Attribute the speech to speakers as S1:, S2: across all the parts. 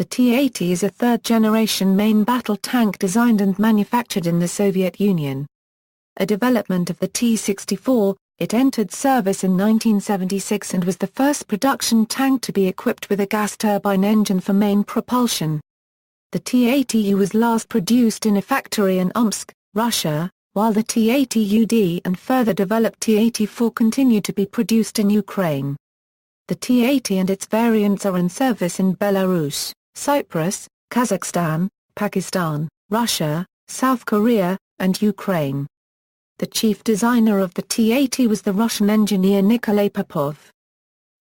S1: The T-80 is a third-generation main battle tank designed and manufactured in the Soviet Union. A development of the T-64, it entered service in 1976 and was the first production tank to be equipped with a gas turbine engine for main propulsion. The T-80U was last produced in a factory in Omsk, Russia, while the T-80UD and further developed T-84 continued to be produced in Ukraine. The T-80 and its variants are in service in Belarus, Cyprus, Kazakhstan, Pakistan, Russia, South Korea, and Ukraine. The chief designer of the T-80 was the Russian engineer Nikolay Popov.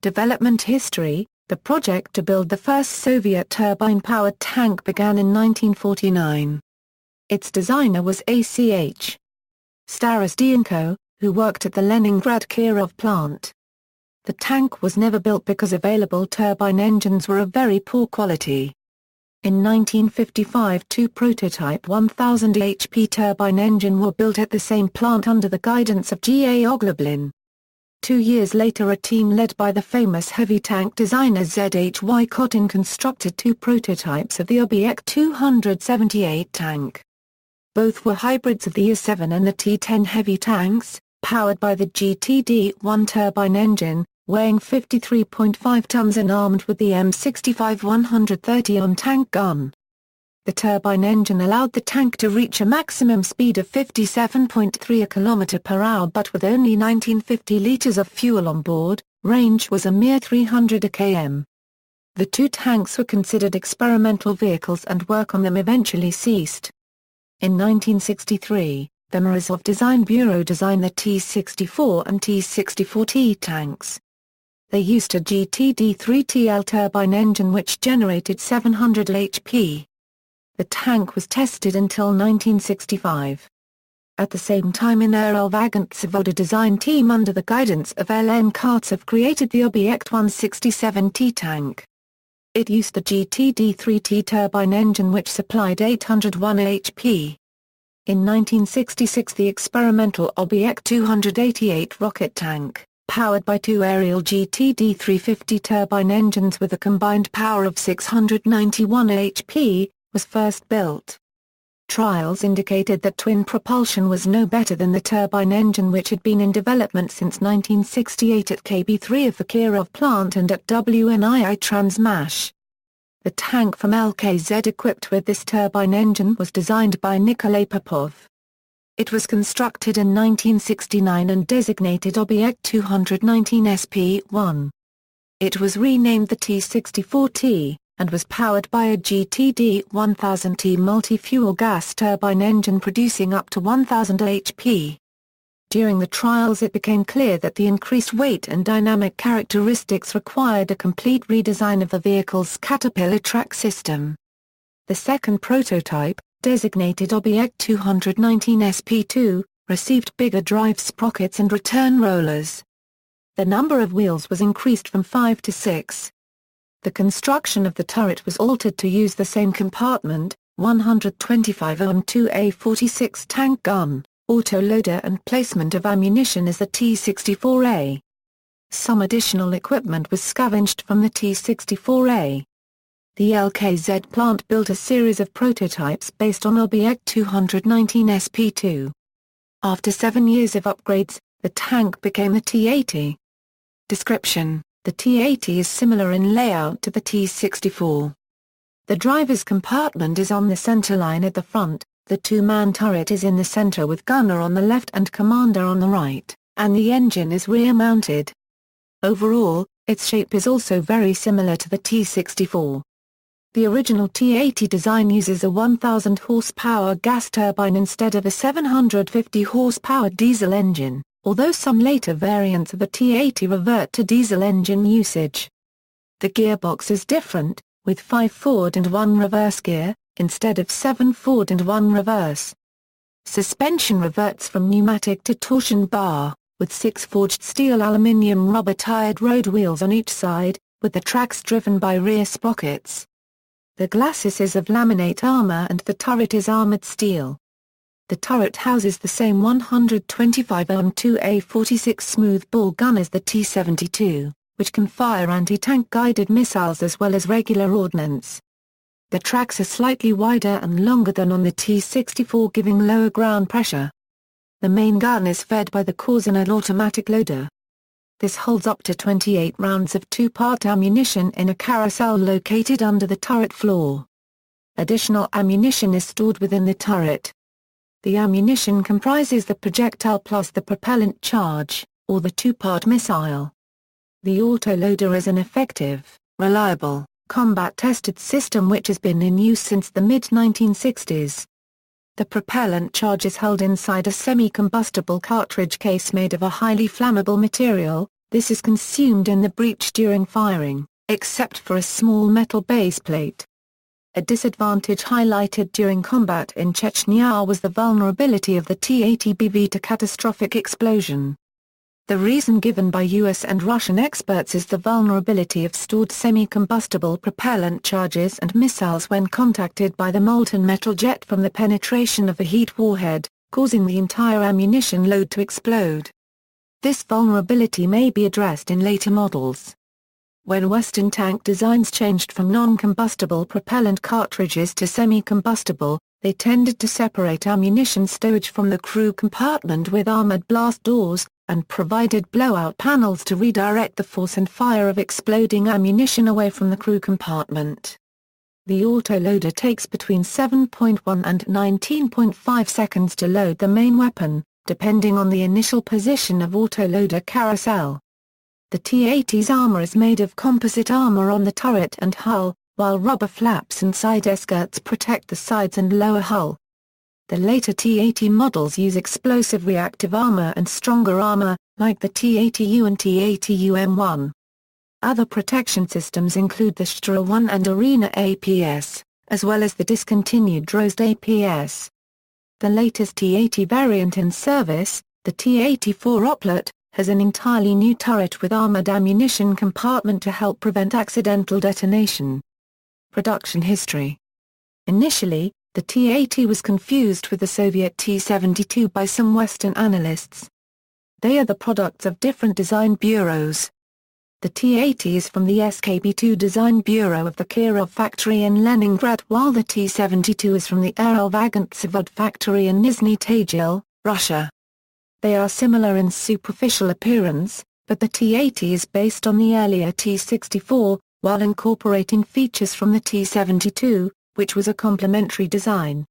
S1: Development history: the project to build the first Soviet turbine-powered tank began in 1949. Its designer was A.C.H. Starosdienko, who worked at the Leningrad Kirov plant. The tank was never built because available turbine engines were of very poor quality. In 1955 two prototype 1000 HP turbine engine were built at the same plant under the guidance of G.A. Ogloblin. 2 years later a team led by the famous heavy tank designer Z.H.Y. Kotin constructed two prototypes of the Obyekt 278 tank. Both were hybrids of the Ir-7 and the T-10 heavy tanks, powered by the GTD-1 turbine engine, weighing 53.5 tons and armed with the M65 130-on tank gun. The turbine engine allowed the tank to reach a maximum speed of 57.3 km/h but with only 1950 liters of fuel on board, range was a mere 300 km. The two tanks were considered experimental vehicles and work on them eventually ceased. In 1963, the Morozov Design Bureau designed the T-64 and T-64T tanks. They used a GTD-3TL turbine engine which generated 700 HP. The tank was tested until 1965. At the same time in Erl-Vagantsev a design team under the guidance of L.N. Kartsev created the Obyekt 167T tank. It used the GTD-3T turbine engine which supplied 801 HP. In 1966 the experimental Obyekt 288 rocket tank, powered by two aerial GTD-350 turbine engines with a combined power of 691 HP, was first built. Trials indicated that twin propulsion was no better than the turbine engine which had been in development since 1968 at KB3 of the Kirov plant and at WNII Transmash. The tank from LKZ equipped with this turbine engine was designed by Nikolay Popov. It was constructed in 1969 and designated Obyekt 219 SP-1. It was renamed the T-64T, and was powered by a GTD-1000T multi-fuel gas turbine engine producing up to 1000 HP. During the trials it became clear that the increased weight and dynamic characteristics required a complete redesign of the vehicle's caterpillar track system. The second prototype, designated Obyekt 219 SP2, received bigger drive sprockets and return rollers. The number of wheels was increased from 5 to 6. The construction of the turret was altered to use the same compartment, 125 mm 2A46 tank gun, autoloader and placement of ammunition as the T-64A. Some additional equipment was scavenged from the T-64A. The LKZ plant built a series of prototypes based on Obyekt 219 SP2. After 7 years of upgrades, the tank became the T-80. Description: the T-80 is similar in layout to the T-64. The driver's compartment is on the center line at the front, the two-man turret is in the center with gunner on the left and commander on the right, and the engine is rear-mounted. Overall, its shape is also very similar to the T-64. The original T-80 design uses a 1000 horsepower gas turbine instead of a 750 horsepower diesel engine, although some later variants of the T-80 revert to diesel engine usage. The gearbox is different, with 5 forward and 1 reverse gear, instead of 7 forward and 1 reverse. Suspension reverts from pneumatic to torsion bar, with 6 forged steel aluminium rubber-tired road wheels on each side, with the tracks driven by rear sprockets. The glacis is of laminate armor and the turret is armored steel. The turret houses the same 125 mm 2A46 smoothbore gun as the T-72, which can fire anti-tank guided missiles as well as regular ordnance. The tracks are slightly wider and longer than on the T-64, giving lower ground pressure. The main gun is fed by the cores in an automatic loader. This holds up to 28 rounds of two-part ammunition in a carousel located under the turret floor. Additional ammunition is stored within the turret. The ammunition comprises the projectile plus the propellant charge, or the two-part missile. The autoloader is an effective, reliable, combat-tested system which has been in use since the mid-1960s. The propellant charge is held inside a semi-combustible cartridge case made of a highly flammable material. This is consumed in the breech during firing, except for a small metal base plate. A disadvantage highlighted during combat in Chechen War was the vulnerability of the T-80 BV to catastrophic explosion. The reason given by US and Russian experts is the vulnerability of stored semi-combustible propellant charges and missiles when contacted by the molten metal jet from the penetration of a heat warhead, causing the entire ammunition load to explode. This vulnerability may be addressed in later models. When Western tank designs changed from non-combustible propellant cartridges to semi-combustible, they tended to separate ammunition stowage from the crew compartment with armored blast doors, and provided blowout panels to redirect the force and fire of exploding ammunition away from the crew compartment. The autoloader takes between 7.1 and 19.5 seconds to load the main weapon, depending on the initial position of autoloader carousel. The T-80's armor is made of composite armor on the turret and hull, while rubber flaps and side skirts protect the sides and lower hull. The later T-80 models use explosive reactive armor and stronger armor, like the T-80U and T-80UM1. Other protection systems include the Stra-1 and Arena APS, as well as the discontinued Drozd APS. The latest T-80 variant in service, the T-84 Oplet, has an entirely new turret with armored ammunition compartment to help prevent accidental detonation. Production history. Initially, the T-80 was confused with the Soviet T-72 by some Western analysts. They are the products of different design bureaus. The T-80 is from the SKB-2 design bureau of the Kirov factory in Leningrad, while the T-72 is from the Erl-Vagant-Zavod factory in Nizhny Tagil, Russia. They are similar in superficial appearance, but the T-80 is based on the earlier T-64, while incorporating features from the T-72, which was a complementary design.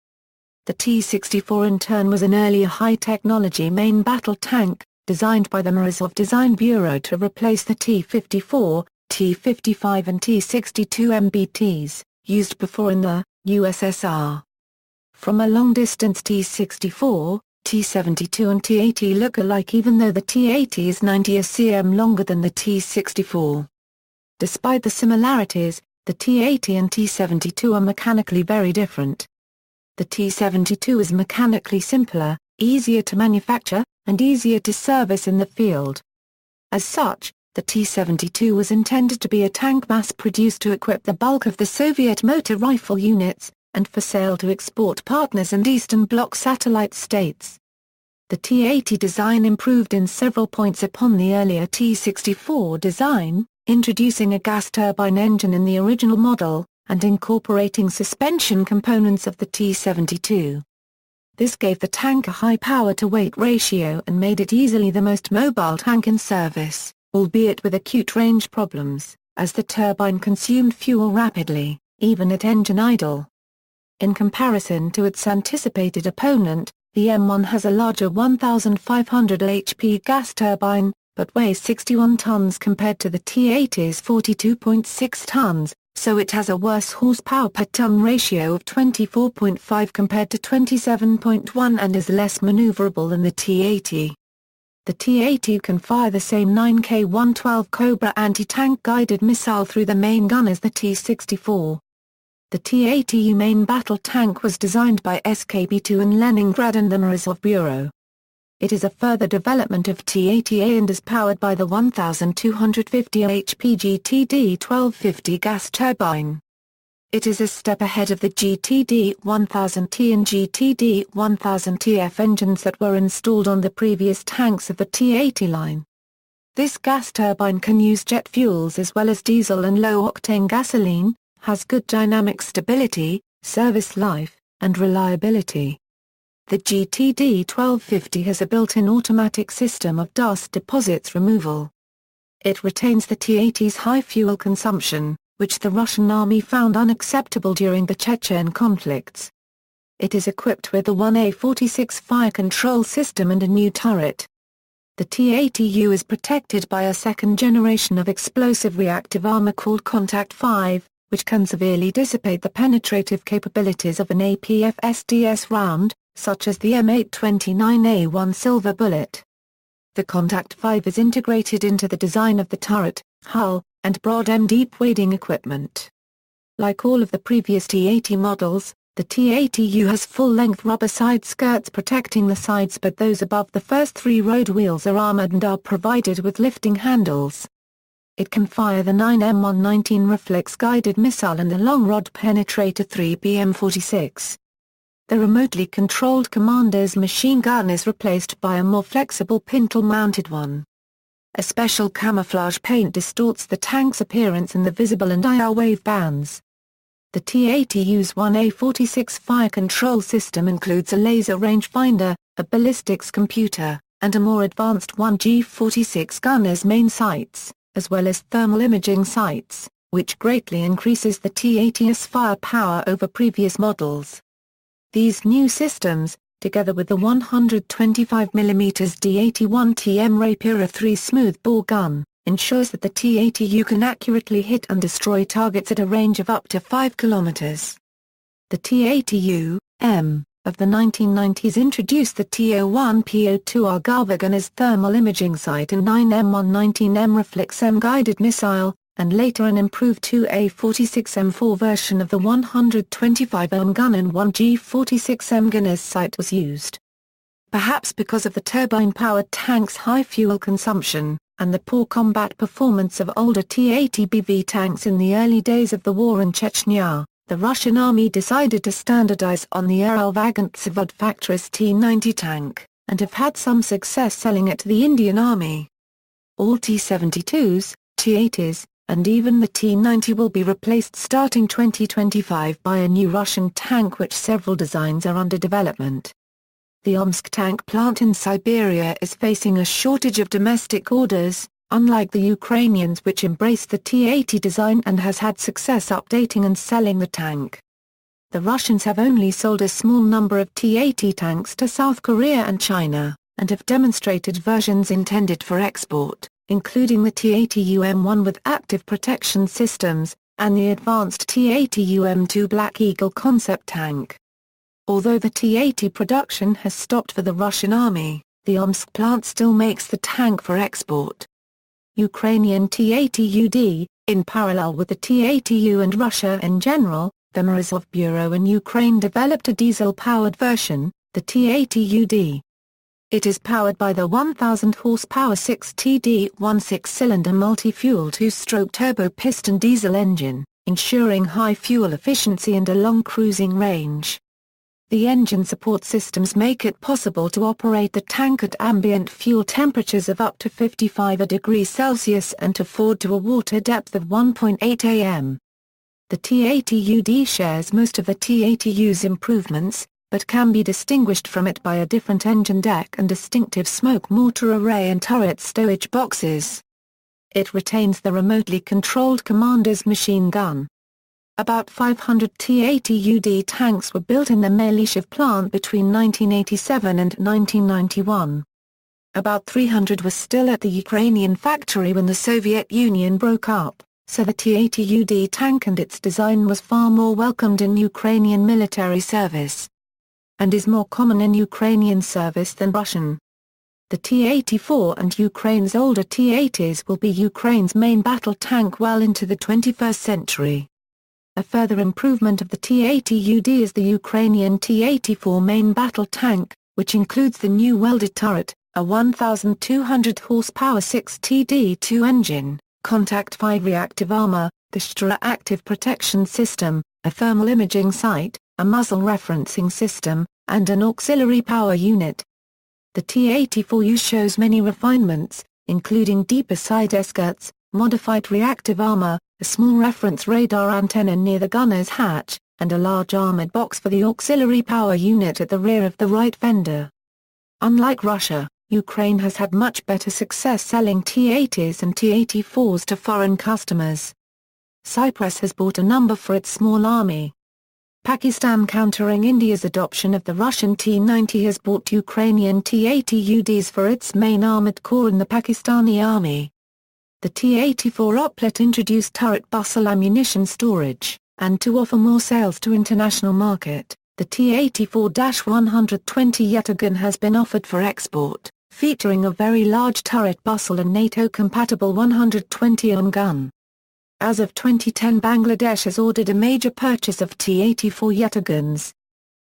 S1: The T-64 in turn was an earlier high-technology main battle tank, designed by the Morozov Design Bureau to replace the T-54, T-55 and T-62 MBTs, used before in the USSR. From a long-distance T-64, T-72 and T-80 look alike even though the T-80 is 90 cm longer than the T-64. Despite the similarities, the T-80 and T-72 are mechanically very different. The T-72 is mechanically simpler, easier to manufacture, and easier to service in the field. As such, the T-72 was intended to be a tank mass-produced to equip the bulk of the Soviet motor rifle units, and for sale to export partners and Eastern Bloc satellite states. The T-80 design improved in several points upon the earlier T-64 design, introducing a gas turbine engine in the original model, and incorporating suspension components of the T-72. This gave the tank a high power-to-weight ratio and made it easily the most mobile tank in service, albeit with acute range problems, as the turbine consumed fuel rapidly, even at engine idle. In comparison to its anticipated opponent, the M1 has a larger 1,500 HP gas turbine, but weighs 61 tons compared to the T-80's 42.6 tons, so it has a worse horsepower per ton ratio of 24.5 compared to 27.1 and is less maneuverable than the T-80. The T-80 can fire the same 9K-112 Cobra anti-tank guided missile through the main gun as the T-64. The T-80U main battle tank was designed by SKB-2 in Leningrad and the Morozov Bureau. It is a further development of T-80A and is powered by the 1,250 HP GTD-1250 gas turbine. It is a step ahead of the GTD-1000T and GTD-1000TF engines that were installed on the previous tanks of the T-80 line. This gas turbine can use jet fuels as well as diesel and low-octane gasoline, has good dynamic stability, service life, and reliability. The GTD-1250 has a built-in automatic system of dust deposits removal. It retains the T-80's high fuel consumption, which the Russian army found unacceptable during the Chechen conflicts. It is equipped with the 1A-46 fire control system and a new turret. The T-80U is protected by a second generation of explosive reactive armor called Contact 5, which can severely dissipate the penetrative capabilities of an APF-SDS round, such as the M829A1 Silver Bullet. The Contact 5 is integrated into the design of the turret, hull, and broad-end deep wading equipment. Like all of the previous T-80 models, the T-80U has full-length rubber side skirts protecting the sides, but those above the first three road wheels are armored and are provided with lifting handles. It can fire the 9M119 reflex-guided missile and the long-rod penetrator 3BM46. The remotely controlled commander's machine gun is replaced by a more flexible pintle-mounted one. A special camouflage paint distorts the tank's appearance in the visible and IR wave bands. The T-80U's 1A-46 fire control system includes a laser rangefinder, a ballistics computer, and a more advanced 1G-46 gunner's main sights, as well as thermal imaging sights, which greatly increases the T-80's firepower over previous models. These new systems, together with the 125mm D-81TM Rapier 3 smoothbore gun, ensures that the T-80U can accurately hit and destroy targets at a range of up to 5 km. The T-80U-M of the 1990s introduced the T-01P02R Gava gunner's thermal imaging sight and 9M119M Reflex-M guided missile, and later an improved 2A46M4 version of the 125mm gun and 1G46M gunner's sight was used. Perhaps because of the turbine-powered tank's high fuel consumption, and the poor combat performance of older T-80BV tanks in the early days of the war in Chechnya, the Russian army decided to standardize on the Erl-Vagant-Zavod factory's T-90 tank, and have had some success selling it to the Indian Army. All T-72s, T-80s, and even the T-90 will be replaced starting 2025 by a new Russian tank, which several designs are under development. The Omsk tank plant in Siberia is facing a shortage of domestic orders, unlike the Ukrainians, which embraced the T-80 design and has had success updating and selling the tank. The Russians have only sold a small number of T-80 tanks to South Korea and China, and have demonstrated versions intended for export, including the T-80U-M1 with active protection systems, and the advanced T-80U-M2 Black Eagle concept tank. Although the T-80 production has stopped for the Russian army, the Omsk plant still makes the tank for export. Ukrainian T-80UD, in parallel with the T-80U and Russia in general, the Morozov Bureau in Ukraine developed a diesel-powered version, the T-80UD. It is powered by the 1,000 horsepower 6TD1 six-cylinder multi-fuel two-stroke turbo-piston diesel engine, ensuring high fuel efficiency and a long cruising range. The engine support systems make it possible to operate the tank at ambient fuel temperatures of up to 55 degrees Celsius and to forward to a water depth of 1.8 am. The T-80UD shares most of the T-80U's improvements, but can be distinguished from it by a different engine deck and distinctive smoke mortar array and turret stowage boxes. It retains the remotely controlled commander's machine gun. About 500 T-80UD tanks were built in the Malishev plant between 1987 and 1991. About 300 were still at the Ukrainian factory when the Soviet Union broke up, so the T-80UD tank and its design was far more welcomed in Ukrainian military service, and is more common in Ukrainian service than Russian. The T-84 and Ukraine's older T-80s will be Ukraine's main battle tank well into the 21st century. A further improvement of the T-80UD is the Ukrainian T-84 main battle tank, which includes the new welded turret, a 1,200 horsepower 6TD2 engine, Contact 5 reactive armor, the STRA active protection system, a thermal imaging sight, a muzzle referencing system, and an auxiliary power unit. The T-84U shows many refinements, including deeper side skirts, modified reactive armor, a small reference radar antenna near the gunner's hatch, and a large armored box for the auxiliary power unit at the rear of the right fender. Unlike Russia, Ukraine has had much better success selling T-80s and T-84s to foreign customers. Cyprus has bought a number for its small army. Pakistan, countering India's adoption of the Russian T-90, has bought Ukrainian T-80 UDs for its main armored corps in the Pakistani army. The T-84 oplet introduced turret bustle ammunition storage, and to offer more sales to international market, the T-84-120 Yataghan has been offered for export, featuring a very large turret bustle and NATO-compatible 120mm gun. As of 2010, Bangladesh has ordered a major purchase of T-84 Yataghans.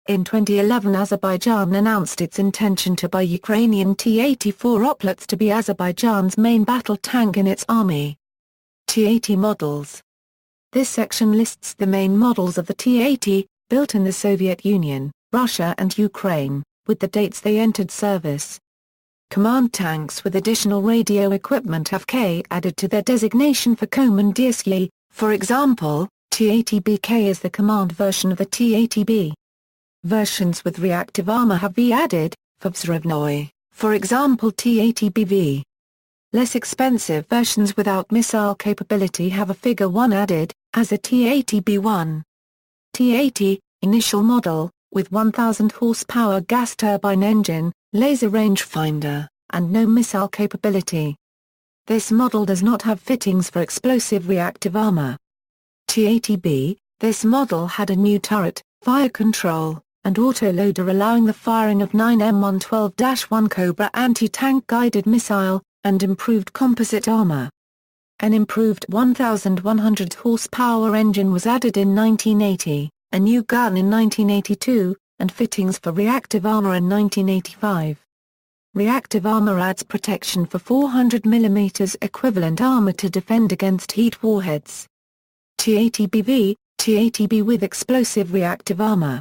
S1: In 2011, Azerbaijan announced its intention to buy Ukrainian T-84 oplets to be Azerbaijan's main battle tank in its army. T-80 models. This section lists the main models of the T-80, built in the Soviet Union, Russia and Ukraine, with the dates they entered service. Command tanks with additional radio equipment have K added to their designation for Komandierskyi, for example, T-80BK is the command version of the T-80B. Versions with reactive armor have V added, for Vzrivnoy, for example T-80BV. Less expensive versions without missile capability have a figure 1 added, as a T-80B1. T-80, initial model, with 1,000 horsepower gas turbine engine, laser rangefinder, and no missile capability. This model does not have fittings for explosive reactive armor. T-80B, this model had a new turret, fire control, and autoloader allowing the firing of 9 M112-1 Cobra anti-tank guided missile, and improved composite armor. An improved 1,100 horsepower engine was added in 1980, a new gun in 1982, and fittings for reactive armor in 1985. Reactive armor adds protection for 400 mm equivalent armor to defend against heat warheads. T-80BV, T-80B with explosive reactive armor.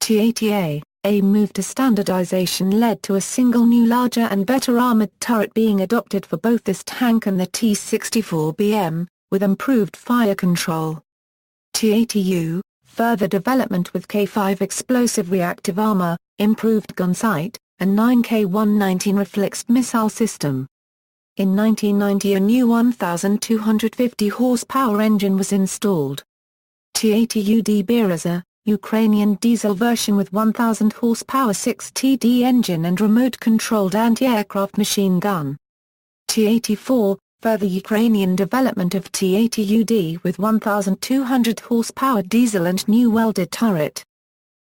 S1: T-80A, a move to standardization led to a single new larger and better armored turret being adopted for both this tank and the T-64BM, with improved fire control. T-80U, further development with K5 explosive reactive armor, improved gun sight, and 9K119 reflex missile system. In 1990, a new 1,250 horsepower engine was installed. T-80UD Bereza, Ukrainian diesel version with 1,000 horsepower 6TD engine and remote-controlled anti-aircraft machine gun. T-84, further Ukrainian development of T-80UD with 1,200 horsepower diesel and new welded turret.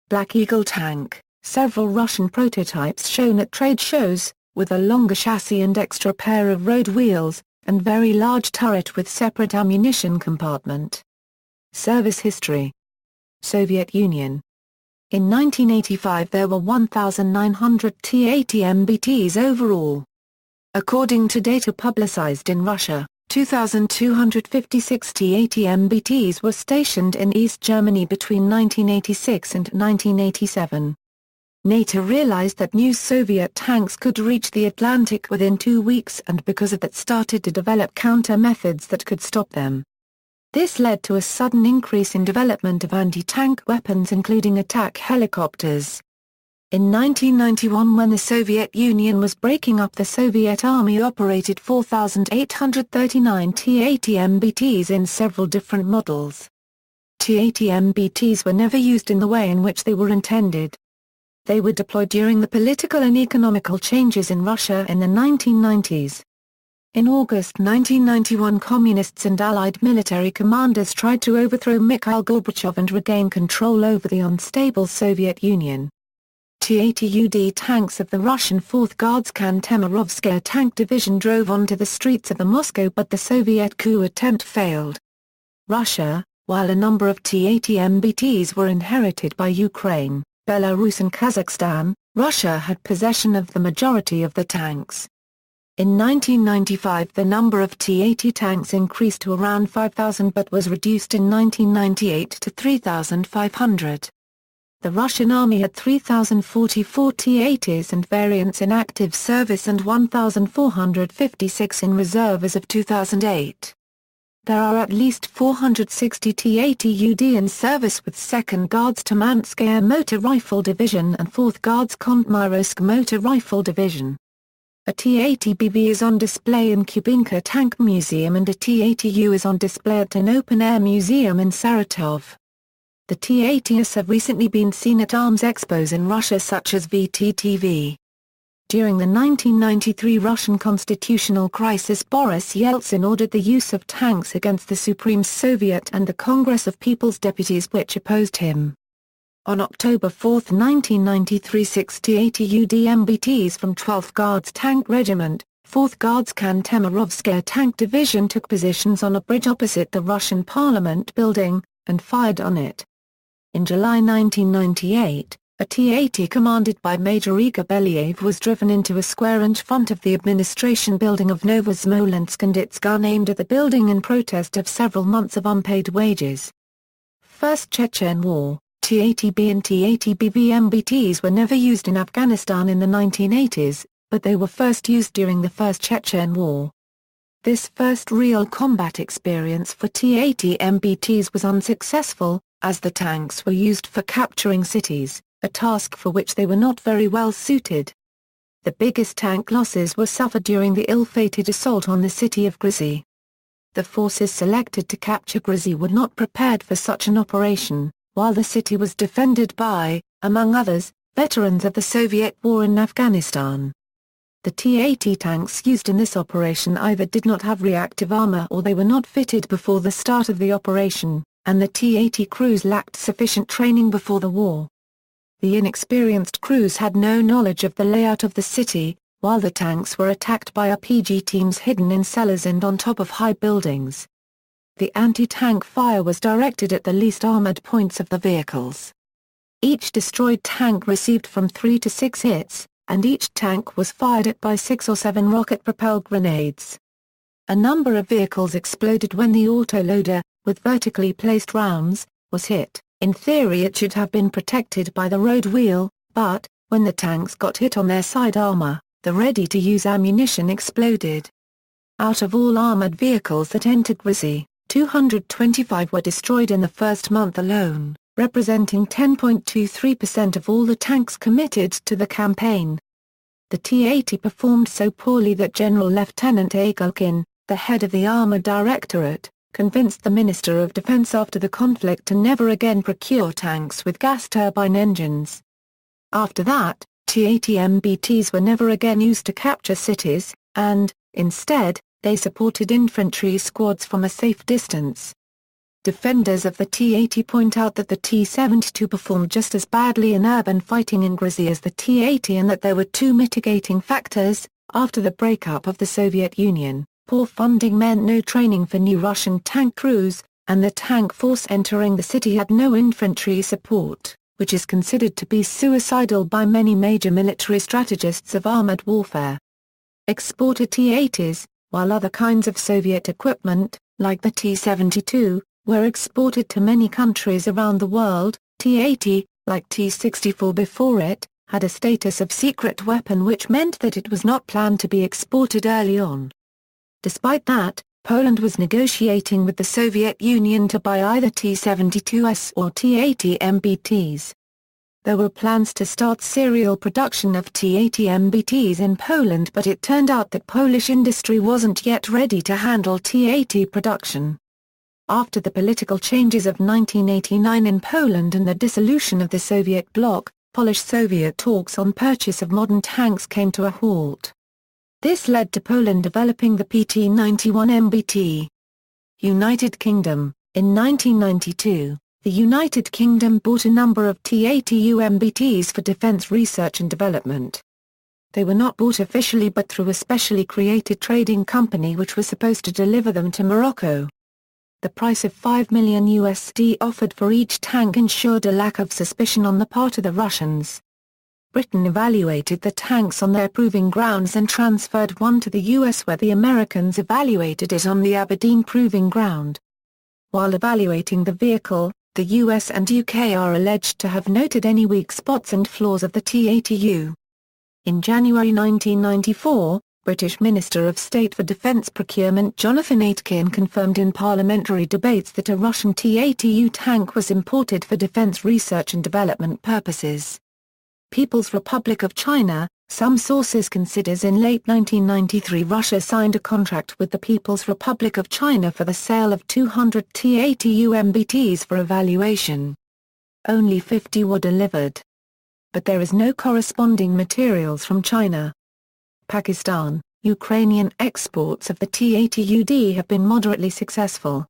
S1: Black Eagle tank, several Russian prototypes shown at trade shows, with a longer chassis and extra pair of road wheels, and very large turret with separate ammunition compartment. Service history. Soviet Union. In 1985 there were 1,900 T-80 MBTs overall. According to data publicized in Russia, 2,256 T-80 MBTs were stationed in East Germany between 1986 and 1987. NATO realized that new Soviet tanks could reach the Atlantic within 2 weeks and because of that started to develop counter-methods that could stop them. This led to a sudden increase in development of anti-tank weapons including attack helicopters. In 1991, when the Soviet Union was breaking up, the Soviet Army operated 4,839 T-80 MBTs in several different models. T-80 MBTs were never used in the way in which they were intended. They were deployed during the political and economical changes in Russia in the 1990s. In August 1991, Communists and Allied military commanders tried to overthrow Mikhail Gorbachev and regain control over the unstable Soviet Union. T-80 UD tanks of the Russian 4th Guardskan Temerovskaya tank division drove onto the streets of the Moscow, but the Soviet coup attempt failed. Russia, while a number of T-80 MBTs were inherited by Ukraine, Belarus and Kazakhstan, Russia had possession of the majority of the tanks. In 1995 the number of T-80 tanks increased to around 5,000 but was reduced in 1998 to 3,500. The Russian army had 3,044 T-80s and variants in active service and 1,456 in reserve as of 2008. there are at least 460 T-80UD in service with 2nd Guards Tamanskaya Motor Rifle Division and 4th Guards Kontmyrovsk Motor Rifle Division. A T-80BV is on display in Kubinka Tank Museum and a T-80U is on display at an open-air museum in Saratov. The T-80s have recently been seen at arms expos in Russia such as VTTV. During the 1993 Russian constitutional crisis, Boris Yeltsin ordered the use of tanks against the Supreme Soviet and the Congress of People's Deputies, which opposed him. On October 4, 1993, 6 T-80UD MBTs from 12th Guards Tank Regiment, 4th Guards Kantemarovskaya Tank Division took positions on a bridge opposite the Russian Parliament building, and fired on it. In July 1998, a T-80 commanded by Major Igor Belyaev was driven into a square-inch front of the administration building of Novosmolensk, and its gun aimed at the building in protest of several months of unpaid wages. First Chechen War. T-80B and T-80BV MBTs were never used in Afghanistan in the 1980s, but they were first used during the First Chechen War. This first real combat experience for T-80 MBTs was unsuccessful, as the tanks were used for capturing cities, a task for which they were not very well suited. The biggest tank losses were suffered during the ill-fated assault on the city of Grozny. The forces selected to capture Grozny were not prepared for such an operation, while the city was defended by, among others, veterans of the Soviet war in Afghanistan. The T-80 tanks used in this operation either did not have reactive armor or they were not fitted before the start of the operation, and the T-80 crews lacked sufficient training before the war. The inexperienced crews had no knowledge of the layout of the city, while the tanks were attacked by RPG teams hidden in cellars and on top of high buildings. The anti-tank fire was directed at the least armored points of the vehicles. Each destroyed tank received from 3 to 6 hits, and each tank was fired at by 6 or 7 rocket-propelled grenades. A number of vehicles exploded when the autoloader, with vertically placed rounds, was hit. In theory it should have been protected by the road wheel, but, when the tanks got hit on their side armor, the ready-to-use ammunition exploded. Out of all armored vehicles that entered Grozny, 225 were destroyed in the first month alone, representing 10.23% of all the tanks committed to the campaign. The T-80 performed so poorly that General Lieutenant Agulkin, the head of the Armor Directorate, convinced the Minister of Defense after the conflict to never again procure tanks with gas turbine engines. After that, T-80 MBTs were never again used to capture cities, and, instead, they supported infantry squads from a safe distance. Defenders of the T-80 point out that the T-72 performed just as badly in urban fighting in Grozny as the T-80 and that there were two mitigating factors. After the breakup of the Soviet Union, poor funding meant no training for new Russian tank crews, and the tank force entering the city had no infantry support, which is considered to be suicidal by many major military strategists of armored warfare. Exported T-80s, while other kinds of Soviet equipment, like the T-72, were exported to many countries around the world, T-80, like T-64 before it, had a status of secret weapon, which meant that it was not planned to be exported early on. Despite that, Poland was negotiating with the Soviet Union to buy either T-72s or T-80 MBTs. There were plans to start serial production of T-80 MBTs in Poland, but it turned out that Polish industry wasn't yet ready to handle T-80 production. After the political changes of 1989 in Poland and the dissolution of the Soviet bloc, Polish-Soviet talks on purchase of modern tanks came to a halt. This led to Poland developing the PT-91 MBT. United Kingdom. In 1992, the United Kingdom bought a number of T-80U MBTs for defence research and development. They were not bought officially but through a specially created trading company which was supposed to deliver them to Morocco. The price of $5 million offered for each tank ensured a lack of suspicion on the part of the Russians. Britain evaluated the tanks on their proving grounds and transferred one to the US, where the Americans evaluated it on the Aberdeen proving ground. While evaluating the vehicle, the US and UK are alleged to have noted any weak spots and flaws of the T-80U. In January 1994, British Minister of State for Defence Procurement Jonathan Aitken confirmed in parliamentary debates that a Russian T-80U tank was imported for defence research and development purposes. People's Republic of China. Some sources considers in late 1993 Russia signed a contract with the People's Republic of China for the sale of 200 T-80U MBTs for evaluation. Only 50 were delivered. But there is no corresponding materials from China. Pakistan. Ukrainian exports of the T-80UD have been moderately successful.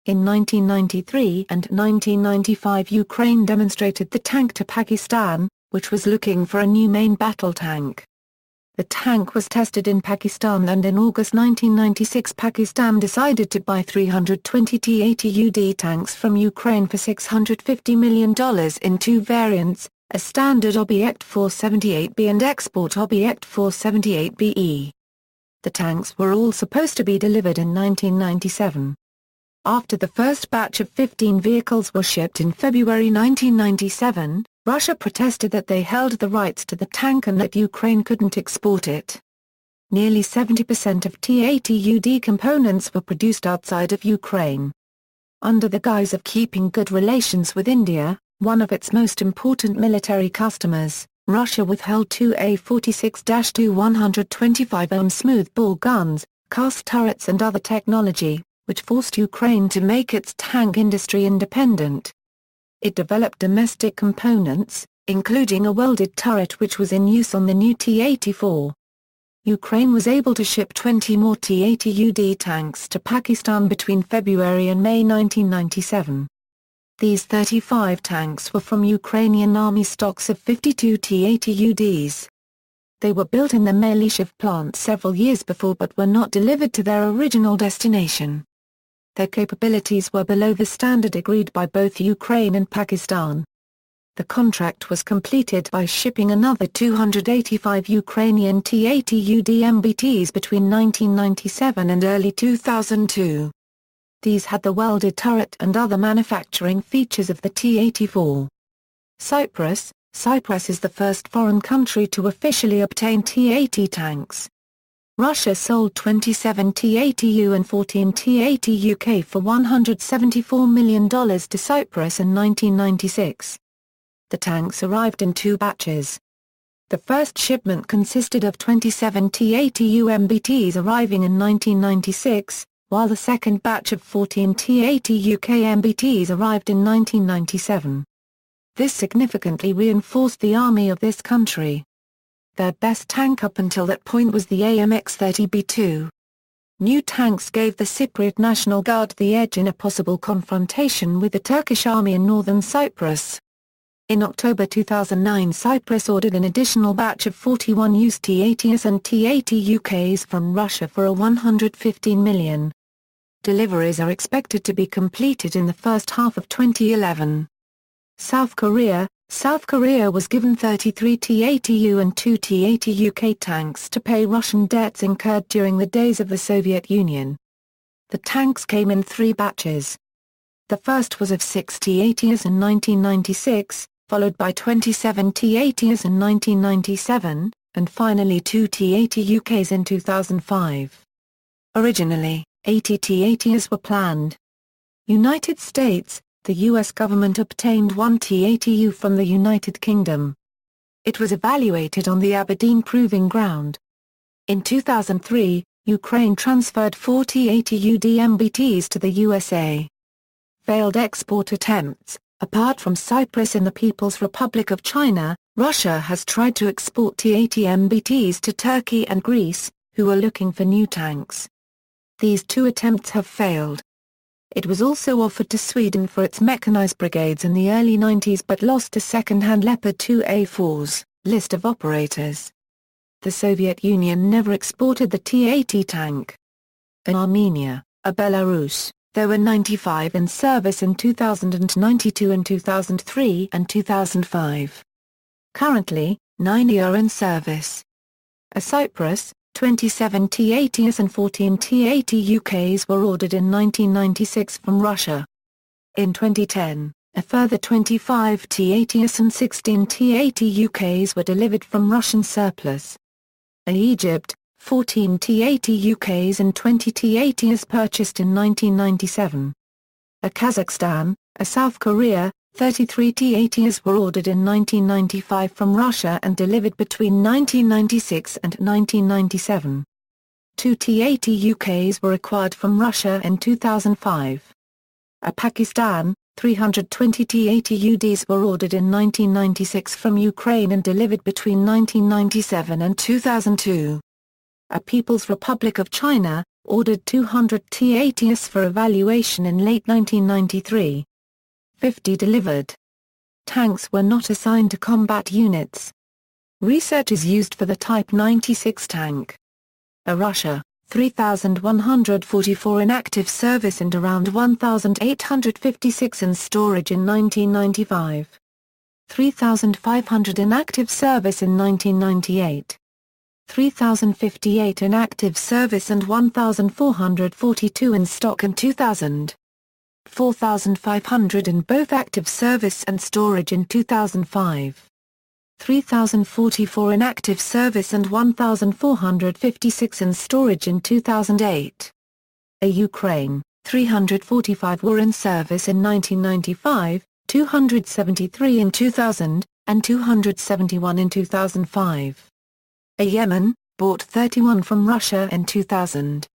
S1: In 1993 and 1995 Ukraine demonstrated the tank to Pakistan, which was looking for a new main battle tank. The tank was tested in Pakistan and in August 1996 Pakistan decided to buy 320 T-80UD tanks from Ukraine for $650 million in two variants, a standard Objekt 478B and export Objekt 478BE. The tanks were all supposed to be delivered in 1997. After the first batch of 15 vehicles were shipped in February 1997, Russia protested that they held the rights to the tank and that Ukraine couldn't export it. Nearly 70% of T-80UD components were produced outside of Ukraine. Under the guise of keeping good relations with India, one of its most important military customers, Russia withheld two A-46-2 125mm smoothbore guns, cast turrets and other technology, which forced Ukraine to make its tank industry independent. It developed domestic components, including a welded turret which was in use on the new T-84. Ukraine was able to ship 20 more T-80UD tanks to Pakistan between February and May 1997. These 35 tanks were from Ukrainian army stocks of 52 T-80UDs. They were built in the Malishev plant several years before but were not delivered to their original destination. Their capabilities were below the standard agreed by both Ukraine and Pakistan. The contract was completed by shipping another 285 Ukrainian T-80UD MBTs between 1997 and early 2002. These had the welded turret and other manufacturing features of the T-84. Cyprus. Cyprus is the first foreign country to officially obtain T-80 tanks. Russia sold 27 T-80U and 14 T-80UK for $174 million to Cyprus in 1996. The tanks arrived in two batches. The first shipment consisted of 27 T-80U MBTs arriving in 1996, while the second batch of 14 T-80UK MBTs arrived in 1997. This significantly reinforced the army of this country. Their best tank up until that point was the AMX-30B2. New tanks gave the Cypriot National Guard the edge in a possible confrontation with the Turkish army in northern Cyprus. In October 2009 Cyprus ordered an additional batch of 41 used T-80s and T-80UKs from Russia for a $115 million. Deliveries are expected to be completed in the first half of 2011. South Korea. South Korea was given 33 T-80U and 2 T-80UK tanks to pay Russian debts incurred during the days of the Soviet Union. The tanks came in three batches. The first was of 6 T-80s in 1996, followed by 27 T-80s in 1997, and finally 2 T-80UKs in 2005. Originally, 80 T-80s were planned. United States. The U.S. government obtained one T-80U from the United Kingdom. It was evaluated on the Aberdeen Proving Ground. In 2003, Ukraine transferred 4 T-80UD MBTs to the USA. Failed export attempts. Apart from Cyprus and the People's Republic of China, Russia has tried to export T-80 MBTs to Turkey and Greece, who are looking for new tanks. These two attempts have failed. It was also offered to Sweden for its mechanized brigades in the early 90s but lost to second-hand Leopard 2A4's list of operators. The Soviet Union never exported the T-80 tank. In Armenia, Belarus, there were 95 in service in 2092 in 2003 and 2005. Currently, 90 are in service. Cyprus, 27 T-80s and 14 T-80UKs were ordered in 1996 from Russia. In 2010, a further 25 T-80s and 16 T-80UKs were delivered from Russian surplus. Egypt, 14 T-80 UKs and 20 T-80s purchased in 1997. A Kazakhstan, a South Korea, 33 T-80s were ordered in 1995 from Russia and delivered between 1996 and 1997. 2 T-80 UKs were acquired from Russia in 2005. A Pakistan, 320 T-80 UDs were ordered in 1996 from Ukraine and delivered between 1997 and 2002. A People's Republic of China, ordered 200 T-80s for evaluation in late 1993. 50 delivered. Tanks were not assigned to combat units. Research is used for the Type 96 tank. A Russia, 3,144 in active service and around 1,856 in storage in 1995. 3,500 in active service in 1998. 3,058 in active service and 1,442 in stock in 2000. 4,500 in both active service and storage in 2005. 3,044 in active service and 1,456 in storage in 2008. A Ukraine, 345 were in service in 1995, 273 in 2000, and 271 in 2005. A Yemen, bought 31 from Russia in 2000.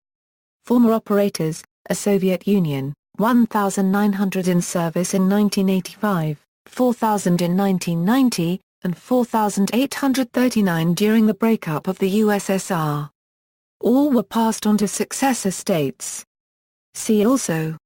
S1: Former operators, a Soviet Union, 1,900 in service in 1985, 4,000 in 1990, and 4,839 during the breakup of the USSR. All were passed on to successor states. See also: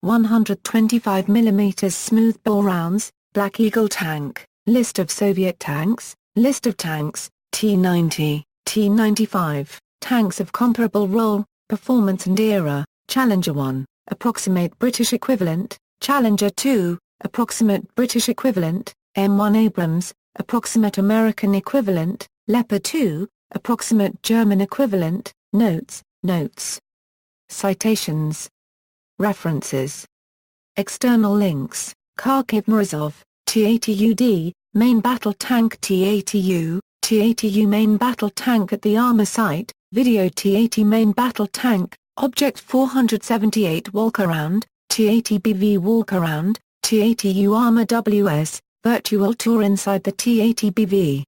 S1: 125 mm smoothbore rounds, Black Eagle tank, List of Soviet tanks, List of tanks, T-90, T-95, tanks of comparable role, performance and era, Challenger 1, approximate British equivalent, Challenger 2, approximate British equivalent, M1 Abrams, approximate American equivalent, Leopard 2, approximate German equivalent, Notes. Citations. References. External links: Kharkiv-Morozov, T-80UD, Main Battle Tank T-80U, T-80U Main Battle Tank at the Armour Site, Video T-80 Main Battle Tank, Object 478 Walkaround, T-80BV Walkaround, T-80U Armour WS, Virtual Tour inside the T-80BV.